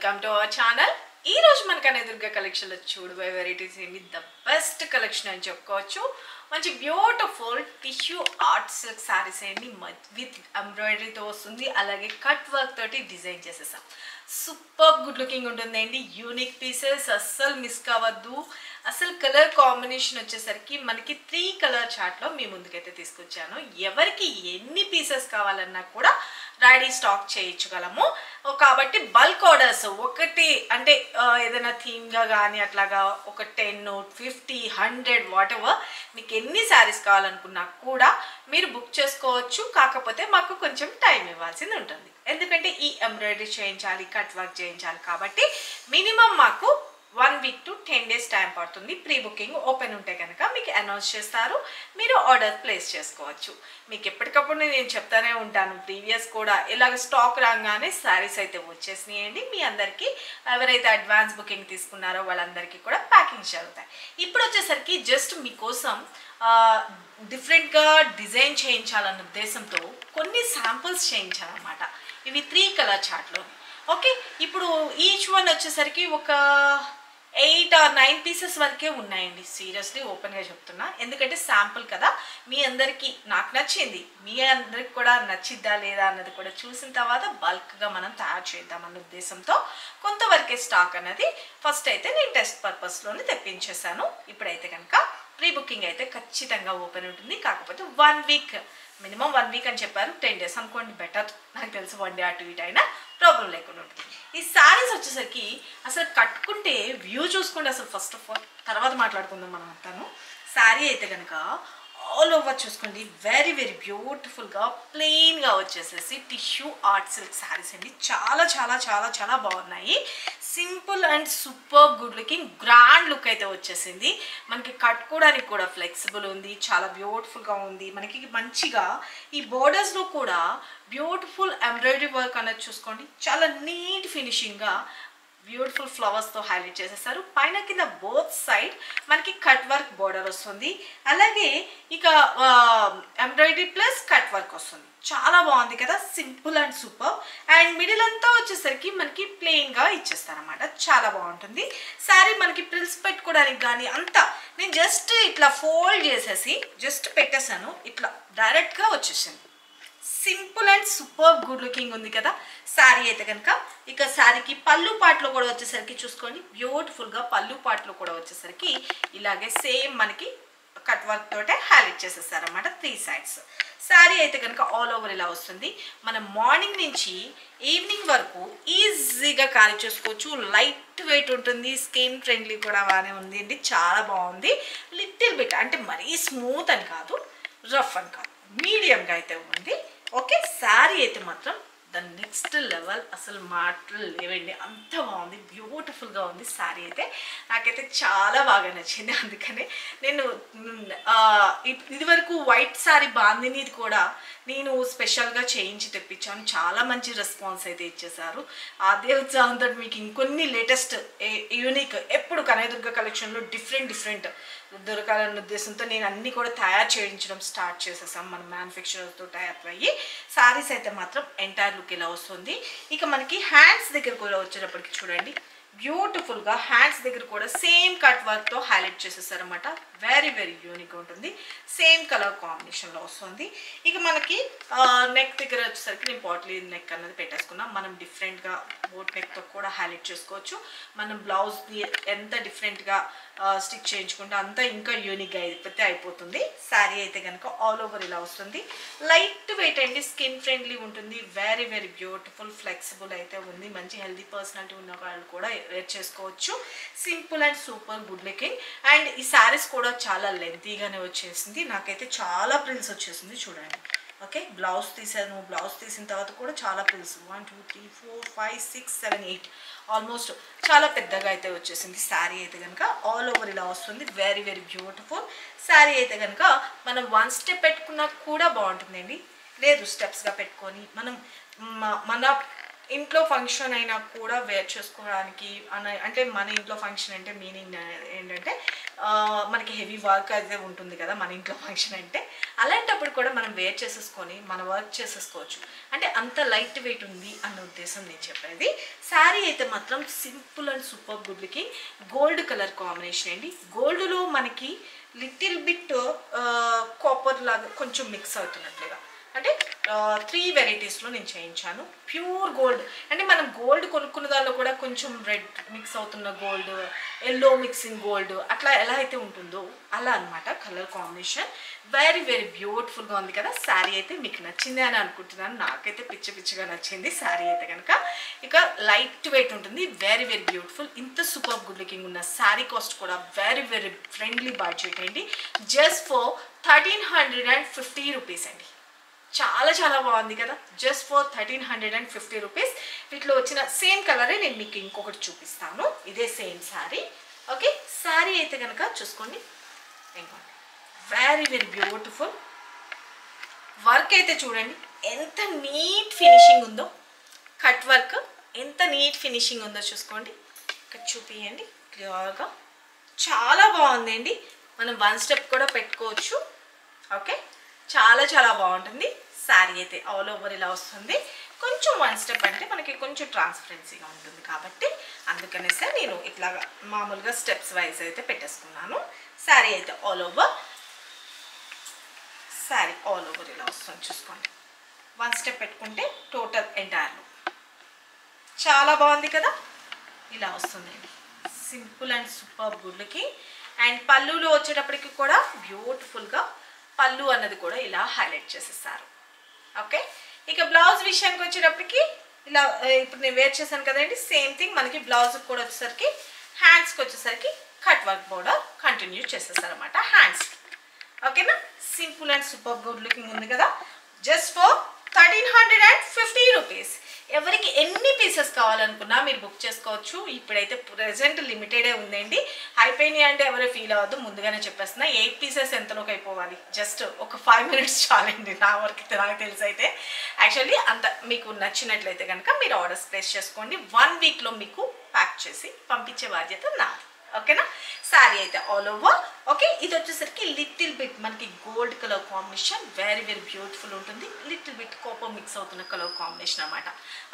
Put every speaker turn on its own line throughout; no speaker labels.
Welcome to our channel. ఈ రోజు మన కనదుర్గ కలెక్షన్ లో చూడబోయే వెరైటీస్ ఏంటి ద బెస్ట్ కలెక్షన్ అని చెప్పుకోవచ్చు. మంచి beautiful tissue art silk saris ఏంటి విత్ ఎంబ్రాయిడరీతో వస్తుంది, అలాగే కట్ వర్క్ తోటి డిజైన్ చేసేసాం. సూపర్ గుడ్ లుకింగ్ ఉంటుందండి. యూనిక్ పీసెస్ అస్సలు మిస్ కావద్దు. అసలు కలర్ కాంబినేషన్ వచ్చేసరికి మనకి 3 కలర్ చార్ట్లో మీ ముందుకైతే తీసుకొచ్చాను. ఎవరికి ఎన్ని పీసెస్ కావాలన్నా కూడా రెడీ స్టాక్ చేయించగలము. కాబట్టి బల్క్ ఆర్డర్స్ ఒకటి అంటే ఏదైనా థీమ్గా కానీ అట్లాగా ఒక 10, 50, 100 వాట్ ఎవర్ మీకు ఎన్ని శారీస్ కావాలనుకున్నా కూడా మీరు బుక్ చేసుకోవచ్చు. కాకపోతే మాకు కొంచెం టైం ఇవ్వాల్సింది ఉంటుంది, ఎందుకంటే ఈ ఎంబ్రాయిడరీ చేయించాలి, కట్ వర్క్ చేయించాలి. కాబట్టి మినిమం మాకు 1 వీక్ to 10 days టైం పడుతుంది. ప్రీ బుకింగ్ ఓపెన్ ఉంటే కనుక మీకు అనౌన్స్ చేస్తారు, మీరు ఆర్డర్ ప్లేస్ చేసుకోవచ్చు. మీకు ఎప్పటికప్పుడు నేను చెప్తానే ఉంటాను, ప్రీవియస్ కూడా ఇలాగ స్టాక్ రాగానే శారీస్ అయితే వచ్చేసినాయండి. మీ అందరికీ ఎవరైతే అడ్వాన్స్ బుకింగ్ తీసుకున్నారో వాళ్ళందరికీ కూడా ప్యాకింగ్ జరుగుతాయి. ఇప్పుడు వచ్చేసరికి జస్ట్ మీకోసం డిఫరెంట్గా డిజైన్ చేయించాలన్న ఉద్దేశంతో కొన్ని శాంపుల్స్ చేయించాలన్నమాట. ఇవి 3 కలర్ చార్ట్లో. ఓకే, ఇప్పుడు ఈచ్ వన్ వచ్చేసరికి ఒక 8 or 9 పీసెస్ వరకే ఉన్నాయండి. సీరియస్లీ ఓపెన్గా చెప్తున్నా, ఎందుకంటే శాంపుల్ కదా. మీ అందరికీ నాకు నచ్చింది, మీ అందరికి కూడా నచ్చిద్దా లేదా అన్నది కూడా చూసిన తర్వాత బల్క్గా మనం తయారు చేద్దామన్న ఉద్దేశంతో కొంతవరకే స్టాక్ అనేది ఫస్ట్ అయితే నేను టెస్ట్ పర్పస్లోనే తెప్పించేశాను. ఇప్పుడైతే కనుక ప్రీ బుకింగ్ అయితే ఖచ్చితంగా ఓపెన్ ఉంటుంది. కాకపోతే 1 వీక్, మినిమం 1 వీక్ అని చెప్పారు. 10 days అనుకోండి బెటర్. నాకు తెలిసి 1 day అటు ఇటు అయినా ప్రాబ్లం లేకుండా ఉంటుంది. ఈ శారీస్ వచ్చేసరికి అసలు కట్టుకుంటే వ్యూ చూసుకుంటే అసలు ఫస్ట్ ఆఫ్ ఆల్ తర్వాత మాట్లాడుకుందాం మనం అంతాను. శారీ అయితే కనుక ఆల్ ఓవర్ చూసుకోండి, వెరీ వెరీ బ్యూటిఫుల్గా ప్లెయిన్గా వచ్చేసేసి టిష్యూ ఆర్ట్ సిల్క్ శారీస్ అండి. చాలా చాలా చాలా చాలా బాగున్నాయి. Simple and super good looking grand look అయితే వచ్చేసింది. మనకి కట్టుకోవడానికి కూడా ఫ్లెక్సిబుల్ ఉంది, చాలా బ్యూటిఫుల్గా ఉంది. మనకి మంచిగా ఈ బోర్డర్స్లో కూడా బ్యూటిఫుల్ ఎంబ్రాయిడరీ వర్క్ అనేది చూసుకోండి, చాలా నీట్ ఫినిషింగ్గా బ్యూటిఫుల్ ఫ్లవర్స్తో హైలైట్ చేసేసారు. పైన కింద బోత్ సైడ్ మనకి కట్ వర్క్ బోర్డర్ వస్తుంది, అలాగే ఇక ఎంబ్రాయిడరీ ప్లస్ కట్ వర్క్ వస్తుంది. చాలా బాగుంది కదా, simple and super. And middle అంతా వచ్చేసరికి మనకి ప్లెయిన్గా ఇచ్చేస్తారన్నమాట. చాలా బాగుంటుంది శారీ. మనకి ప్రిల్స్ పెట్టుకోవడానికి కానీ అంతా నేను జస్ట్ ఇట్లా ఫోల్డ్ చేసేసి జస్ట్ పెట్టేశాను, ఇట్లా డైరెక్ట్గా వచ్చేసింది. Simple and super good looking ఉంది కదా శారీ అయితే కనుక. ఇక శారీకి పళ్ళు పాటలో కూడా వచ్చేసరికి చూసుకోండి, బ్యూటిఫుల్గా పళ్ళు పాటలో కూడా వచ్చేసరికి ఇలాగే సేమ్ మనకి కట్ వర్క్ తోటే హైలైట్ చేసేసారన్నమాట 3 sides. శారీ అయితే కనుక ఆల్ ఓవర్ ఇలా వస్తుంది. మనం మార్నింగ్ నుంచి ఈవినింగ్ వరకు ఈజీగా క్యారీ చేసుకోవచ్చు. లైట్ వెయిట్ ఉంటుంది, స్కిన్ ఫ్రెండ్లీ కూడా బాగానే ఉంది అండి. చాలా బాగుంది. లిటిల్ బిట్ అంటే మరీ స్మూత్ అని కాదు, రఫ్ అని కాదు, మీడియంగా అయితే ఉంది. ఓకే, శారీ అయితే మాత్రం ద నెక్స్ట్ లెవెల్, అసలు మాటలు లేవండి, అంత బాగుంది, బ్యూటిఫుల్గా ఉంది శారీ అయితే. నాకైతే చాలా బాగా నచ్చింది. అందుకనే నేను ఇది వరకు వైట్ శారీ బాందినీది కూడా నేను స్పెషల్గా చేయించి తెప్పించాను. చాలా మంచి రెస్పాన్స్ అయితే ఇచ్చేసారు. అదే ఉత్సాహంతో మీకు ఇంకొన్ని లేటెస్ట్ యూనిక్ ఎప్పుడు కనదుర్గ కలెక్షన్లో డిఫరెంట్ దొరకాలన్న ఉద్దేశంతో నేను అన్నీ కూడా తయారు చేయించడం స్టార్ట్ చేసేసాం. మన మ్యానుఫ్యాక్చరర్తో టైప్ అయ్యి శారీస్ అయితే మాత్రం ఎంటైర్ లుక్ ఇలా వస్తుంది. ఇక మనకి హ్యాండ్స్ దగ్గర కూడా వచ్చేటప్పటికి చూడండి, బ్యూటిఫుల్గా హ్యాండ్స్ దగ్గర కూడా సేమ్ కట్ వర్క్తో హైలైట్ చేసేసారనమాట. వెరీ వెరీ యూనిక్ ఉంటుంది. సేమ్ కలర్ కాంబినేషన్లో వస్తుంది. ఇక మనకి నెక్ దగ్గర వచ్చేసరికి నేను పాట్లీ నెక్ అన్నది పెట్టేసుకున్నాం. మనం డిఫరెంట్గా బోట్ నెక్తో కూడా హైలైట్ చేసుకోవచ్చు. మనం బ్లౌజ్ని ఎంత డిఫరెంట్గా స్టిచ్ చేయించుకుంటే అంతా ఇంకా యూనిక్గా అయిపోతుంది. శారీ అయితే కనుక ఆల్ ఓవర్ ఇలా వస్తుంది. లైట్ వెయిట్ అండి, స్కిన్ ఫ్రెండ్లీ ఉంటుంది. వెరీ వెరీ బ్యూటిఫుల్ ఫ్లెక్సిబుల్ అయితే ఉంది. మంచి హెల్దీ పర్సనాలిటీ ఉన్న వాళ్ళు కూడా వేర్ చేసుకోవచ్చు. Simple and super good looking. And ఈ శారీస్ కూడా చాలా లెంతీగానే వచ్చేసింది. నాకైతే చాలా ప్రిల్స్ వచ్చేసింది చూడండి. ఓకే, బ్లౌజ్ తీసాను, బ్లౌజ్ తీసిన తర్వాత కూడా చాలా ప్రిల్స్ 1 2 3 4 5 6 7 8 ఆల్మోస్ట్ చాలా పెద్దగా అయితే వచ్చేసింది. శారీ అయితే కనుక ఆల్ ఓవర్ ఇలా వస్తుంది. వెరీ వెరీ బ్యూటిఫుల్ శారీ అయితే కనుక మనం 1 స్టెప్ పెట్టుకున్నా కూడా బాగుంటుందండి. లేదు స్టెప్స్గా పెట్టుకొని మనం మన ఇంట్లో ఫంక్షన్ అయినా కూడా వేర్ చేసుకోవడానికి అంటే మన ఇంట్లో ఫంక్షన్ అంటే మీనింగ్ ఏంటంటే మనకి హెవీ వర్క్ అయితే ఉంటుంది కదా మన ఇంట్లో ఫంక్షన్ అంటే, అలాంటప్పుడు కూడా మనం వేర్ చేసేసుకొని మన వర్క్ చేసేసుకోవచ్చు. అంటే అంత లైట్ వెయిట్ ఉంది అన్న ఉద్దేశం నేను చెప్పేది. శారీ అయితే మాత్రం simple and super good looking gold colour combination అండి. గోల్డ్లో మనకి లిటిల్ బిట్ కాపర్ లాగా కొంచెం మిక్స్ అవుతున్నట్లుగా, అంటే 3 వెరైటీస్లో నేను చేయించాను. ప్యూర్ గోల్డ్ అంటే మనం గోల్డ్ కొనుక్కున్న దానిలో కూడా కొంచెం రెడ్ మిక్స్ అవుతున్న గోల్డ్, ఎల్లో మిక్సింగ్ గోల్డ్, అట్లా ఎలా అయితే ఉంటుందో అలా అనమాట కలర్ కాంబినేషన్. వెరీ వెరీ బ్యూటిఫుల్గా ఉంది కదా. శారీ అయితే మీకు నచ్చింది అని అనుకుంటున్నాను. నాకైతే పిచ్చిగా నచ్చింది శారీ అయితే కనుక. ఇక లైట్ వెయిట్ ఉంటుంది, వెరీ వెరీ బ్యూటిఫుల్. ఇంత సూపర్ గుడ్ లుకింగ్ ఉన్న శారీ కాస్ట్ కూడా వెరీ వెరీ ఫ్రెండ్లీ బడ్జెట్ అండి. జస్ట్ ఫర్ 1350 రూపీస్ అండి. చాలా చాలా బాగుంది కదా. Just for 1350 rupees. వీటిలో వచ్చిన సేమ్ కలరే నేను మీకు ఇంకొకటి చూపిస్తాను. ఇదే సేమ్ శారీ. ఓకే, శారీ అయితే కనుక చూసుకోండి. వెరీ వెరీ బ్యూటిఫుల్ వర్క్ అయితే చూడండి ఎంత నీట్ ఫినిషింగ్ ఉందో. కట్ వర్క్ ఎంత నీట్ ఫినిషింగ్ ఉందో చూసుకోండి. ఇక్కడ చూపియండి క్లియర్గా. చాలా బాగుందండి. మనం 1 స్టెప్ కూడా పెట్టుకోవచ్చు. ఓకే, చాలా చాలా బాగుంటుంది. శారీ అయితే ఆల్ ఓవర్ ఇలా వస్తుంది. కొంచెం 1 స్టెప్ అంటే మనకి కొంచెం ట్రాన్స్పరెన్సీగా ఉంటుంది కాబట్టి అందుకనేసే నేను ఇట్లాగా మామూలుగా స్టెప్స్ వైజ్ అయితే పెట్టేసుకున్నాను. శారీ అయితే ఆల్ ఓవర్ ఇలా వస్తుంది చూసుకోండి. 1 స్టెప్ పెట్టుకుంటే టోటల్ ఎంటైర్ చాలా బాగుంది కదా. ఇలా వస్తుందండి. Simple and super good looking. And పళ్ళులో వచ్చేటప్పటికి కూడా బ్యూటిఫుల్గా పళ్ళు అన్నది కూడా ఇలా హైలైట్ చేసేస్తారు. ఓకే, ఇక బ్లౌజ్ విషయానికి వచ్చేటప్పటికి ఇలా ఇప్పుడు నేను వేర్ చేశాను కదండి, సేమ్ థింగ్ మనకి బ్లౌజ్కి కూడా వచ్చేసరికి హ్యాండ్స్కి వచ్చేసరికి కట్ వర్క్ బోర్డర్ కంటిన్యూ చేసేస్తారు అనమాట హ్యాండ్స్కి. ఓకేనా, simple and super good looking ఉంది కదా. Just for 1350 rupees. ఎవరికి ఎన్ని పీసెస్ కావాలనుకున్నా మీరు బుక్ చేసుకోవచ్చు. ఇప్పుడైతే ప్రెజెంట్ లిమిటెడే ఉందండి. అయిపోయినాయి అంటే ఎవరో ఫీల్ అవ్వద్దు, ముందుగానే చెప్పేస్తున్నా. 8 పీసెస్ ఎంతలోకి అయిపోవాలి, జస్ట్ ఒక 5 మినిట్స్ చాలండి నా వరకు అయితే. నాకు తెలిసి అయితే యాక్చువల్లీ అంత మీకు నచ్చినట్లయితే కనుక మీరు ఆర్డర్స్ ప్లేస్ చేసుకోండి. 1 వీక్లో మీకు ప్యాక్ చేసి పంపించే బాధ్యత నాది. ఓకేనా, శారీ అయితే ఆల్ ఓవర్. ఓకే, ఇది వచ్చేసరికి లిటిల్ బిట్ మనకి gold colour combination very very beautiful ఉంటుంది. లిటిల్ బిట్ కాపర్ మిక్స్ అవుతున్న కలర్ కాంబినేషన్ అనమాట.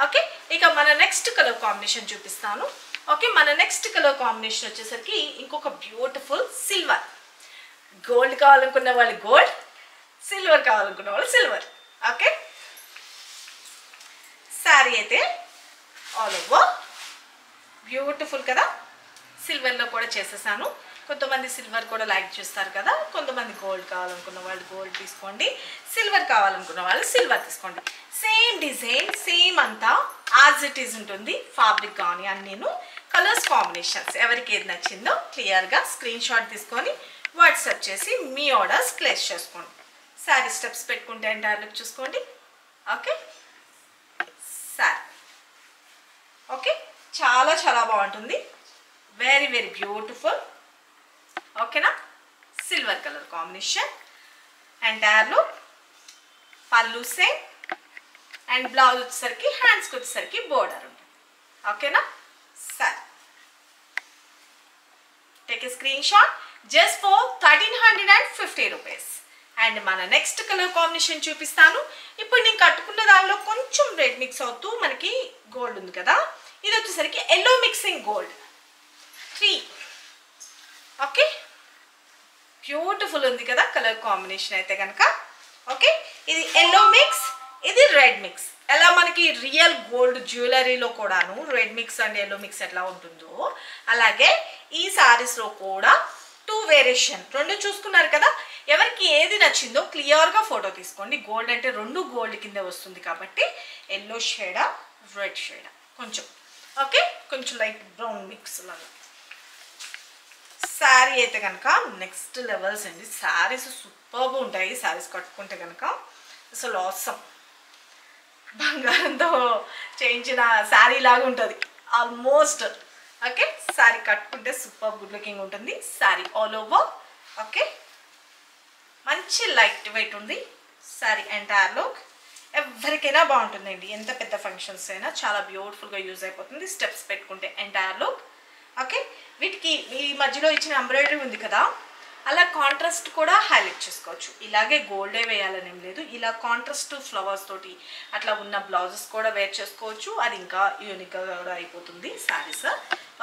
ఓకే, ఇక మన నెక్స్ట్ కలర్ కాంబినేషన్ చూపిస్తాను. ఓకే, మన నెక్స్ట్ కలర్ కాంబినేషన్ వచ్చేసరికి ఇంకొక బ్యూటిఫుల్ సిల్వర్. గోల్డ్ కావాలనుకున్న వాళ్ళు గోల్డ్, సిల్వర్ కావాలనుకున్న వాళ్ళు సిల్వర్. ఓకే, శారీ అయితే ఆల్ ఓవర్ బ్యూటిఫుల్ కదా. సిల్వర్లో కూడా చేసేసాను. కొంతమంది సిల్వర్ కూడా లైక్ చేస్తారు కదా, కొంతమంది గోల్డ్ కావాలనుకున్న వాళ్ళు గోల్డ్ తీసుకోండి, సిల్వర్ కావాలనుకున్న వాళ్ళు సిల్వర్ తీసుకోండి. సేమ్ డిజైన్ సేమ్ అంతా యాజ్ ఇట్ ఈజ్ ఉంటుంది. ఫ్యాబ్రిక్ కానీ అన్నీను కలర్స్ కాంబినేషన్స్ ఎవరికి ఏది నచ్చిందో క్లియర్గా స్క్రీన్ షాట్ తీసుకొని వాట్సాప్ చేసి మీ ఆర్డర్స్ ప్లేస్ చేసుకోండి. శారీ స్టెప్స్ పెట్టుకుంటే ఎంటైర్ లుక్ చూసుకోండి. ఓకే, శారీ ఓకే చాలా చాలా బాగుంటుంది. Very very beautiful. ఓకేనా, silver colour combination. Entire look పళ్ళు సేమ్ అండ్ బ్లౌజ్ వచ్చేసరికి హ్యాండ్స్కి వచ్చేసరికి బోర్డర్ ఉంటుంది. ఓకేనా, సరే take a screen shot. Just for 1350 rupees. And మన నెక్స్ట్ కలర్ కాంబినేషన్ చూపిస్తాను. ఇప్పుడు నేను కట్టుకున్న దానిలో కొంచెం రెడ్ మిక్స్ అవుతూ మనకి గోల్డ్ ఉంది కదా, ఇది వచ్చేసరికి yellow mixing gold 3. Okay, beautiful ఉంది కదా కలర్ కాంబినేషన్ అయితే కనుక. ఓకే, ఇది ఎల్లో మిక్స్, ఇది రెడ్ మిక్స్. ఎలా మనకి రియల్ గోల్డ్ జ్యువెలరీలో కూడాను red mix and yellow mix ఎట్లా ఉంటుందో అలాగే ఈ శారీస్లో కూడా 2 వేరియేషన్ 2 చూసుకున్నారు కదా. ఎవరికి ఏది నచ్చిందో క్లియర్గా ఫోటో తీసుకోండి. గోల్డ్ అంటే 2 గోల్డ్ కింద వస్తుంది కాబట్టి ఎల్లో షేడా రెడ్ షేడా కొంచెం. ఓకే, కొంచెం లైట్ బ్రౌన్ మిక్స్ లాగా. శారీ అయితే కనుక నెక్స్ట్ లెవెల్స్ అండి. శారీస్ సూపర్గా ఉంటాయి. శారీస్ కట్టుకుంటే కనుక అసలు ఆసమ్. బంగారంతో చేయించిన శారీ లాగా ఉంటుంది ఆల్మోస్ట్. ఓకే, శారీ కట్టుకుంటే సూపర్ గుడ్ లుకింగ్ ఉంటుంది. Sari all over. ఓకే, మంచి లైట్ వెయిట్ ఉంది శారీ ఎంటైర్ లుక్. ఎవరికైనా బాగుంటుందండి. ఎంత పెద్ద ఫంక్షన్స్ అయినా చాలా బ్యూటిఫుల్గా యూజ్ అయిపోతుంది. స్టెప్స్ పెట్టుకుంటే ఎంటైర్ లుక్. ఓకే, వీటికి ఈ మధ్యలో ఇచ్చిన ఎంబ్రాయిడరీ ఉంది కదా, అలా కాంట్రాస్ట్ కూడా హైలైట్ చేసుకోవచ్చు. ఇలాగే గోల్డే వేయాలని ఏం లేదు, ఇలా కాంట్రాస్ట్ ఫ్లవర్స్ తోటి అట్లా ఉన్న బ్లౌజెస్ కూడా వేర్ చేసుకోవచ్చు. అది ఇంకా యూనిక్గా కూడా అయిపోతుంది శారీస్.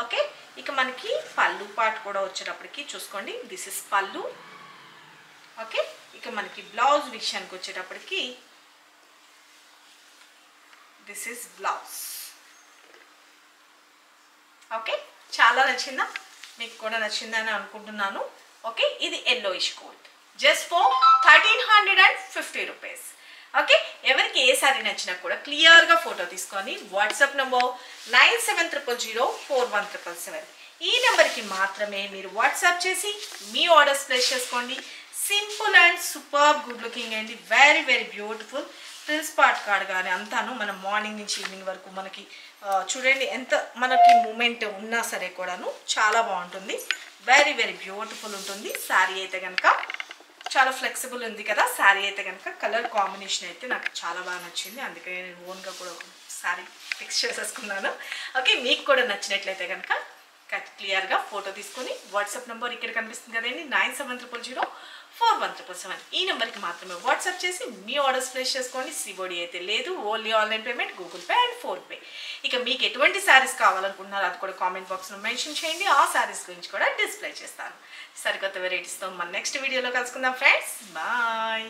ఓకే, ఇక మనకి పళ్ళు పార్ట్ కూడా వచ్చేటప్పటికి చూసుకోండి, దిస్ ఇస్ పళ్ళు. ఓకే, ఇక మనకి బ్లౌజ్ విషయానికి వచ్చేటప్పటికి దిస్ ఇస్ బ్లౌజ్. ఓకే, చాలా నచ్చిందా? మీకు కూడా నచ్చిందని అనుకుంటున్నాను. ఓకే, ఇది yellowish gold, just for 1350 rupees. Okay, ఎవరికి ఏ సారీ నచ్చినా కూడా క్లియర్గా ఫోటో తీసుకొని వాట్సాప్ నెంబర్ 9700041777 ఈ నెంబర్కి మాత్రమే మీరు వాట్సాప్ చేసి మీ ఆర్డర్స్ ప్లేస్ చేసుకోండి. Simple and super good looking అండి, very very beautiful. Frills part card కానీ అంతాను మనం మార్నింగ్ నుంచి ఈవినింగ్ వరకు మనకి చూడండి ఎంత మనకి మూమెంట్ ఉన్నా సరే కూడాను చాలా బాగుంటుంది. వెరీ వెరీ బ్యూటిఫుల్ ఉంటుంది. శారీ అయితే కనుక చాలా ఫ్లెక్సిబుల్ ఉంది కదా. శారీ అయితే కనుక కలర్ కాంబినేషన్ అయితే నాకు చాలా బాగా నచ్చింది, అందుకే నేను ఓన్గా కూడా శారీ ఫిక్స్ చేసేసుకున్నాను. ఓకే, మీకు కూడా నచ్చినట్లయితే కనుక క్లియర్గా ఫోటో తీసుకొని వాట్సాప్ నెంబర్ ఇక్కడ కనిపిస్తుంది కదండి, 9700041777 ఈ నెంబర్కి మాత్రమే వాట్సాప్ చేసి మీ ఆర్డర్స్ ప్లేస్ చేసుకోండి. సిబోడి అయితే లేదు, only online payment, Google pay and PhonePe. ఇక మీకు ఎటువంటి శారీస్ కావాలనుకుంటున్నారో అది కూడా కామెంట్ బాక్స్లో మెన్షన్ చేయండి, ఆ శారీస్ గురించి కూడా డిస్ప్లే చేస్తాను. సరికొత్త వెరైటీస్తో మన నెక్స్ట్ వీడియోలో కలుసుకుందాం ఫ్రెండ్స్. బాయ్.